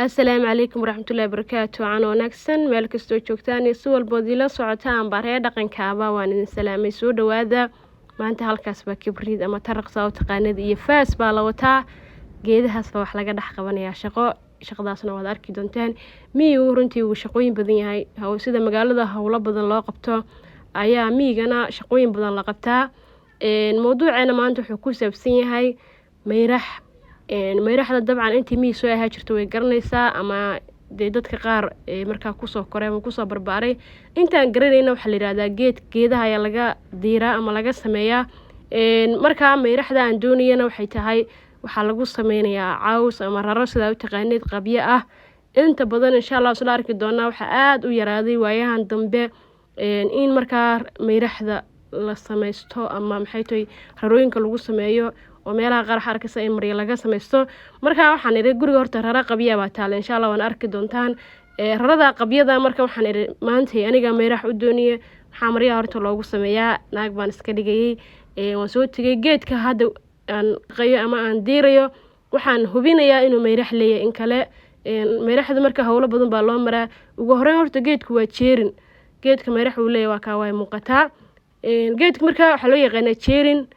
Assalaamu calaykum waraxmatullaahi wabarakaatu. Waxaan wanaagsan meel kastoo joogtaan iyo si walbood ila socotaan baree dhaqankaaba waan idin salaamay soo dhawaada. Maanta halkaas baa kibriid ama taraqsa oo taqaanid iyo faas baa la wataa. Geedahaas baa wax laga dhex qabanayaa shaqadaasna waad arki doontaan. Miyigu runtii uu shaqooyin badan yahay. Sida magaalada hawlo badan loo qabto ayaa miyigana shaqooyin badan la qabtaa. Mowduuceena maanta wuxuu ku saabsan yahay mayrax. Mayraxda dabcan intii miyi soo ahaa jirto way garanaysaa ama dadka qaar markaa kusoo koray ama kusoo barbaaray intaan garanayna waxa la yiraahdaa geedaha ayaa laga diiraa ama laga sameeyaa. Markaa mayraxda aan doonayna waxay tahay waxaa lagu sameynayaa caws ama raro sida u taqaanid qabyo ah. Inta badan insha Allah soo arki doonaa waxa aad u yaraaday waayahan dambe in markaa mayraxda la sameysto ama maxay tahay rarooyinka lagu sameeyo oo meelaha qaar xarkisa in mariya laga sameysto. Markaa waxaan iri guriga horta rara qabyo baa taal insha Allah waan arki doontaan. Rarada qabyada markaa waxaan iri maanta aniga mayrax u dooniye waxa mariya horta loogu sameeyaa naag baan iska dhigay. Waan soo tagay geedka hadda aan qayo ama aan diirayo waxaan hubinayaa inuu mayrax leeyahay in kale. Mayraxda markaa hawlo badan baa loo maraa. Ugu horreyn horta geedku waa jeerin. Geedka mayrax uu leeyahay waa ka way muuqataa. Geedka markaa waxa loo yaqaanaa jeerin.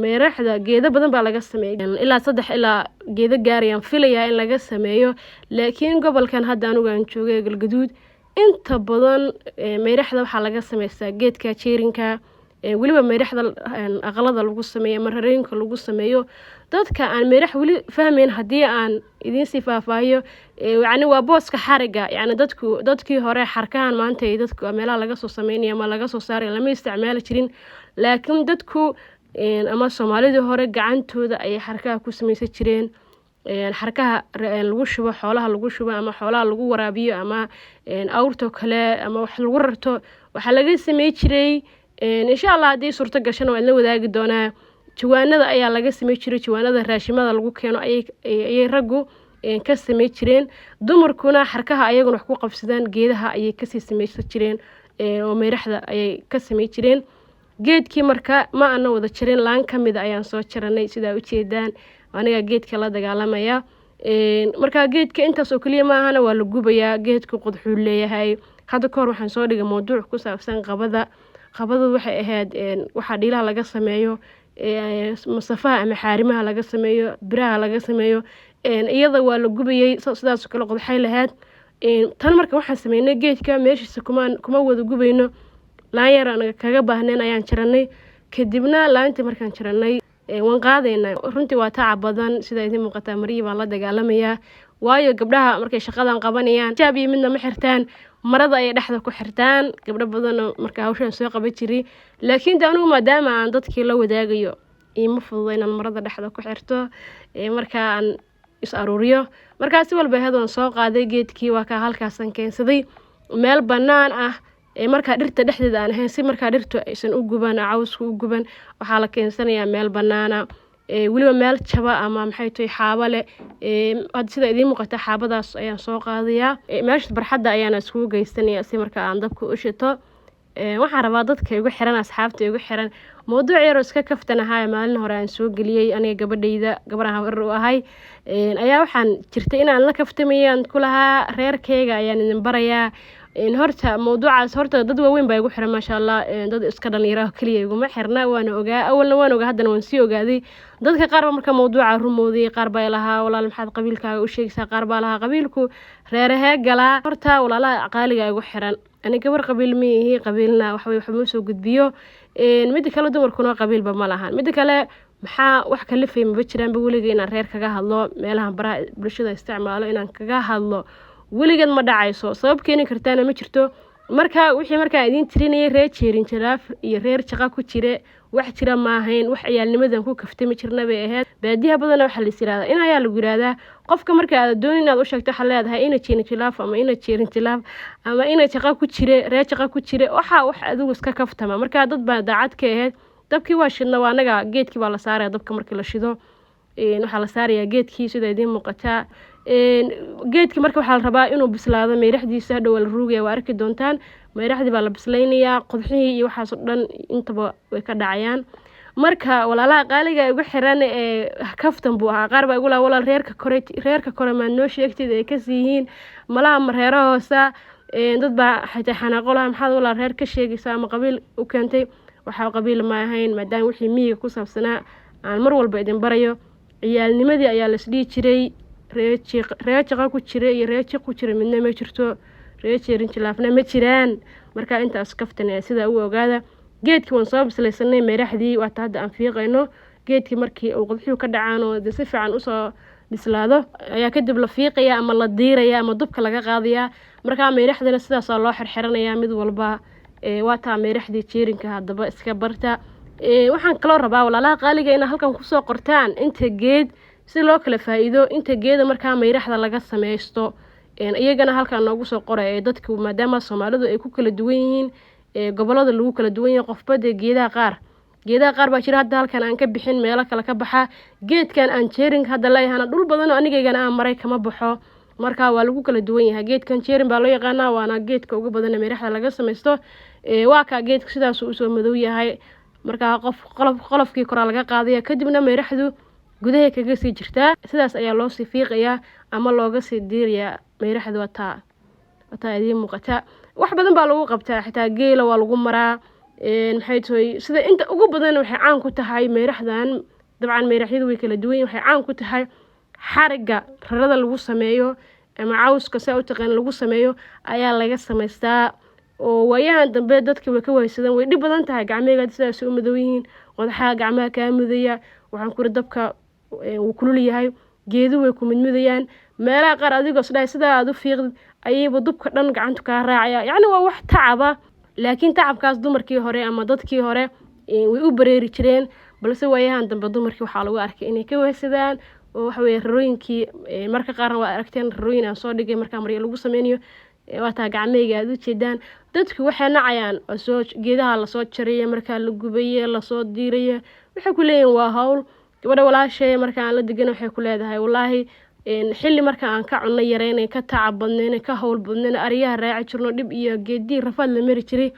Mayraxda geedo badan baa laga sameeyaa ilaa 3 ilaa geedo gaarayaan filayaa in laga sameeyo laakiin gobolkan hadda anigu aan joogay Galgaduud inta badan mayraxda waxa laga sameeyaa geedka jeerinka waliba mayraxda aqalada lagu sameeyo marareenka lagu sameeyo dadka aan mayrax wali fahmeen hadii aan idin si faahfaahiyo yani waa booska xariga yani dadkii hore xarkahan maanta ay dadka meelaha laga soo sameeyay ama laga soo saaray lama isticmaali jirin laakiin dadku ama Soomaalida hore gacantooda ay xarkaha ku sameysan jireen xarkaha lagu shubo xoolaha lagu shubo ama xoolaha lagu waraabiyo ama awrto kale ama wax lagu rarto waxa laga sameey jiray insha Allah hadii suurto gashan waa la wadaagi doonaa jawaanada ayaa laga sameey jiray jawaanada raashimada lagu keeno ay raggu ka sameey jireen dumarkuna xarkaha ayaguna wax ku qabsadaan geedaha ayay ka sii sameeysan jireen oo mayraxda ayay ka sameey jireen geedkii marka ma ana wada jirin laan kamid ayaan soo jaranay sida u jeedaan aniga geedka la dagaalamaya marka geedka intaas oo kaliya ma ahana waa la gubayaa geedku qodxuu leeyahay hadda koor waxaan soo dhigay mowduuc ku saabsan qabada waxay ahayd waxa dhiilaha laga sameeyo masafaha ama xaarimaha laga sameeyo biraha laga sameeyo iyada waa la gubayay sidaas kale qodxay lahayd tan marka waxaan sameeynay geedka meeshiisa kuma wada gubayno laan yar anaga kaga baahneen ayaan jaranay kadibna laantii markaan jaranay waan qaadayna runtii waa tacab badan sida idin muuqata mariya baan la dagaalamaya waayo gabdhaha markay shaqadan qabanayaan jaabi midna ma xirtaan marada ay dhaxda ku xirtaan gabdho badan marka hawshan soo qaban jiray laakiin anigu maadaama aan dadkii la wadaagayo ima fududeyn marada dhaxda ku xirto marka aan is aruuriyo markaas walba hadan soo qaaday geedkii waa ka halkaasan keensaday meel banaan ah marka dhirta dhexdeeda aan ahayn si marka dhirtu aysan u guban cawsku u guban waxa la keensanayaa meel banaana waliba meel jaba ama maxay tahay xaaba leh sida idin muuqata xaabadaas ayaan soo qaadayaa meesha barxadda ayaan isku geysanayaa si marka aan dabka u shito waxaan rabaa dadka igu xiran asxaabta igu xiran mowduuc yar oo iska kaftanahay maalin hore aan soo galiyay aniga gabadhayda gabraha hore u ahay ayaa waxaan jirtay inaan la kaftamayaan kulaha reerkeyga ayaan idin barayaa horta mowduucaas horta dad waaweyn baa igu xiran ma sha Allah dad iska dhalinyaro kaliya iguma xirna waan ogaa awalna waan ogaa haddana waan sii ogaaday dadka qaar ba marka mowduuca rumooday qaar baa ilaha walaal maxaad qabiilkaaga u sheegaysaa qaar baa laha qabiilku reeraha gala horta walaalaha aqaaliga igu xiran ani gabar qabiil miihi qabiilna wax ma soo gudbiyo mid kale dumarkuna qabiilba ma lahan mid kale maxaa wax kale fahmay jiraan ba waliga inaan reer kaga hadlo meelaha baraha bulshada isticmaalo inaan kaga hadlo waligeed ma dhacayso sabab keeni kartaana ma jirto marka wixii marka idin tirinayay reer jeerin jiraaf iyo reer jaqa ku jire wax jira ma ahayn wax ciyaalnimadan ku kaftami jirna bay ahayd baadiyaha badan waxa la isiraada in ayaa lagu yiraahdaa qofka marka aad doonaynaad u sheegto waxa leedahay ina jeerin jiraaf ama ina jeerin jiraaf ama ina jaqa ku jire reer jaqa ku jire waxa wax adigu iska kaftama marka dad baa daacad ka ahayd dabkii waa shidna waa anaga geedkii baa la saaraya dabka markii la shido waxa la saaraya geedkii sida idin muuqata geedkii marka waxa la rabaa inuu bislaado mayraxdiisa hadhow la ruugaya waa arki doontaan mayraxdii baa la bislaynayaa qodxihii iyo waxaas oo dhan intaba way ka dhacayaan marka walaalaha qaaliga ugu xiran kaftan buu ahaa. qaar baa igu lahaa walaal reerka kore ma noo sheegtid ay ka siihiin malaha mareero hoosa dad baa xataa xanaaqo lahaa maxaad walaal reer ka sheegaysaa ama qabiil u keentay. waxaa qabiil ma ahayn maadaama wixii miyiga ku saabsanaa aan mar walba idin barayo. ciyaalnimadii ayaa la isdhihi jiray reer jaqa ku jira iyo reer jiq ku jira midna ma jirto, reer jeerin jilaafna ma jiraan. marka intaas kaftan sida u ogaada. geedkii waan soo bislaysanay meeraxdii waata hadda aan fiiqayno. geedkii markii uu qodxu ka dhacaan oo si fiican u soo bislaado ayaa kadib la fiiqaya ama la diiraya ama dubka laga qaadaya. marka meeraxdana sidaas loo xirxiranaya mid walba waata meeraxdii jeerinka hadaba iska barta. waxaan kala rabaa walaalaha qaaliga in halkan ku soo qortaan inta geed si loo kala faa'iido inta geeda marka meeraxda laga sameeysto iyagana halkan noogu soo qoray dadku maadaama Soomaalidu ay ku kala duwan yihiin gobolada lagu kala duwan yahay qofba geedaha qaar baa jira hadda halkan aan ka bixin meelo kale ka baxa. geedkan aan jeerin hadda leeyahana dhul badan oo anigeygana aan maray kama baxo. marka waa lagu kala duwan yahay. geedkan jeerin baa loo yaqaanaa waana geedka ugu badan ee meeraxda laga sameeysto. waa ka geedka sidaas uu soo madow yahay. marka qolofkii kora laga qaadaya kadibna meeraxdu gudaha kaga sii jirtaa. sidaas ayaa loo sii fiiqaya ama looga sii diiraya meeraxdu wataa idin muuqata. wax badan baa lagu qabtaa xitaa geela waa lagu maraa maxay tahay sida inta ugu badan waxay caan ku tahay meeraxdan. dabcan meeraxyadu way kala duwan yihiin waxay caan ku tahay xariga rarada lagu sameeyo ama cawska saa u taqaan lagu sameeyo ayaa laga sameystaa. oo wayahan dambe dadka way ka waysadeen way dhib badan tahay gacmeega sidaas u madow yihiin qodaxa gacmaha ka mudaya. waxaan ku dabka uu kulul yahay geedu way ku midmidayaan meelaha qaar adigoo sida aad u fiiqid ayayba dubka dhan gacanta ka raacaya. yacni waa wax tacaba laakiin tacabkaas dumarkii hore ama dadkii hore way u bareeri jireen balse wayahan dambe dumarkii waxaa lagu arkay inay ka waysadaan oo waxa weeye rarooyinkii marka qaarna waa aragteen rarooyin aan soo dhigay marka maryo lagu sameeyo waata gacmeega aad u jeedaan. dadku waxay nacayaan soo geedaha la soo jariyay marka la gubay la soo diiray waxay ku leeyeen waa hawl gabadha walaashay marka aan la degan waxay ku leedahay wallaahi xilli marka aan ka cunno yareynay ka tacab badneen ka hawl badneen ariyaha raaci jirno dhib iyo geedii rafaad la mari jiray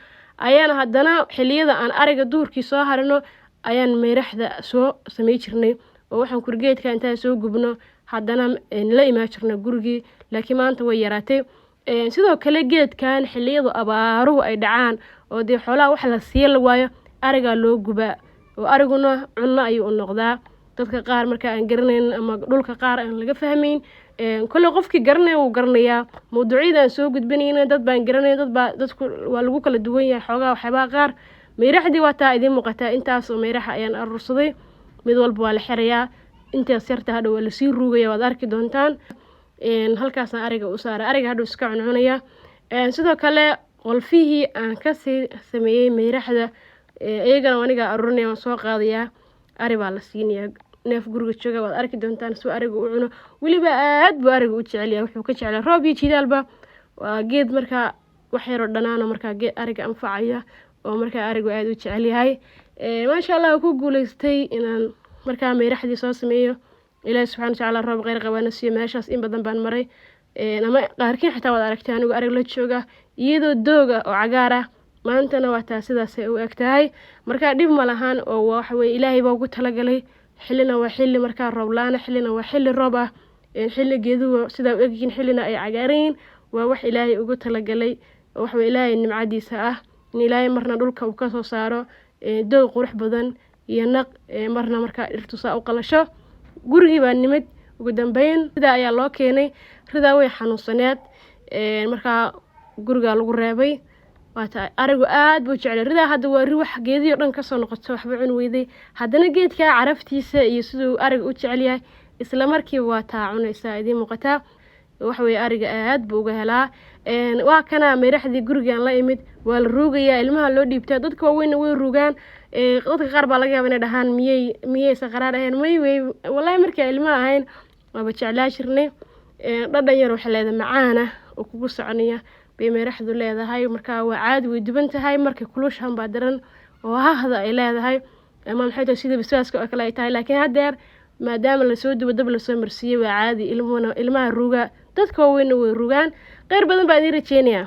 ayaan haddana xilliyada aan ariga duurkii soo harino ayaan meeraxda soo sameey jirnay oo waxaan kurgeedka inta soo gubno haddana la imaan jirnay gurigii laakiin maanta way yaraatay. sidoo kale geedkan xilliyada abaaruhu ay dhacaan oo de xoolaha wax la siiyay waayo ariga loo gubaa oo ariguna cunno ayuu u noqdaa. dadka qaar marka aan garanayn ama dhulka qaar aan laga fahmayn kullu qofkii garanay uu garanayaa mawduucyada aan soo gudbinayna dad baan garanay dadku waa lagu kala duwan yahay xoogaa waxba qaar meeraxdii waata idin muuqata intaas oo meeraxa ayaan arursaday mid walba waa la xirayaa intaas yarta hadhow waa la sii ruugaya waad arki doontaan. halkaas ariga u saaray ariga hadhow iska cuncunaya. sidoo kale qolfihii aan ka sii sameeyay meeraxda iyagana aniga arurinaya waan soo qaadayaa ari baa la siinayaa neef guriga jooga waad arki doontaan soo ariga u cuno waliba aad buu ariga u jecel yahay wuxuu ka jecel roob iyo jidaalba waa geed marka wax yar oo dhanaan marka geed ariga anfacaya oo marka arigu aad u jecel yahay. maasha Allah ku guuleystay inaan marka meeraxdii soo sameeyo ilaahay subxaanahu wa ta'aala roob qeyr qabana siiyo meeshaas in badan baan maray ama qaarkiin xitaa waad aragtay anigu arig la jooga iyadoo dooga oo cagaar ah maantana waa taa sidaas ay u egtahay marka dhib ma lahan oo waxa weey ilaahay baa ugu talagalay xillina waa xilli marka roob laana xillina waa xilli roob ah xilli geedu sida u egin xillina ay cagaareen waa wax ilaahay ugu talagalay wax weey ilaahay nimcadiisa ah in ilaahay marna dhulka uu ka soo saaro doog qurux badan iyo naq marna marka dhirtu saa u qalasho gurigii baa nimid ugu dambeyn sida ayaa loo keenay rida way xanuunsaneed marka guriga lagu reebay waata arigu aad buu jecel rida hadda waa ri wax geediyo dhan ka soo noqoto waxba cun weyday haddana geedka caraftiisa iyo sidoo ariga u jecel yahay isla markii waa taa cunaysa idin muuqata wax weey ariga aad buu uga helaa. waa kana meeraxdii gurigaan la imid waa la ruugaya ilmaha loo dhiibtaa dadka waaweyn way ruugaan dadka qaar baa laga yaabaa inay dhahaan miyay saqaraar ahayn may wallahi markii ilmaha ahayn waaba jeclaa jirnay dhadhan yar waxa leedahay macaana oo kugu soconaya bay meeraxdu leedahay marka waa caadi way duban tahay markay kulushaan baa daran oo hahda ay leedahay ama maxay tahay sida bisbaaska oo kale ay tahay laakiin haddeer maadaama la soo dubo dab la soo marsiiyay waa caadi ilmaha ruuga dadka waaweyn way ruugaan qeyr badan baa idin rajeenayaa.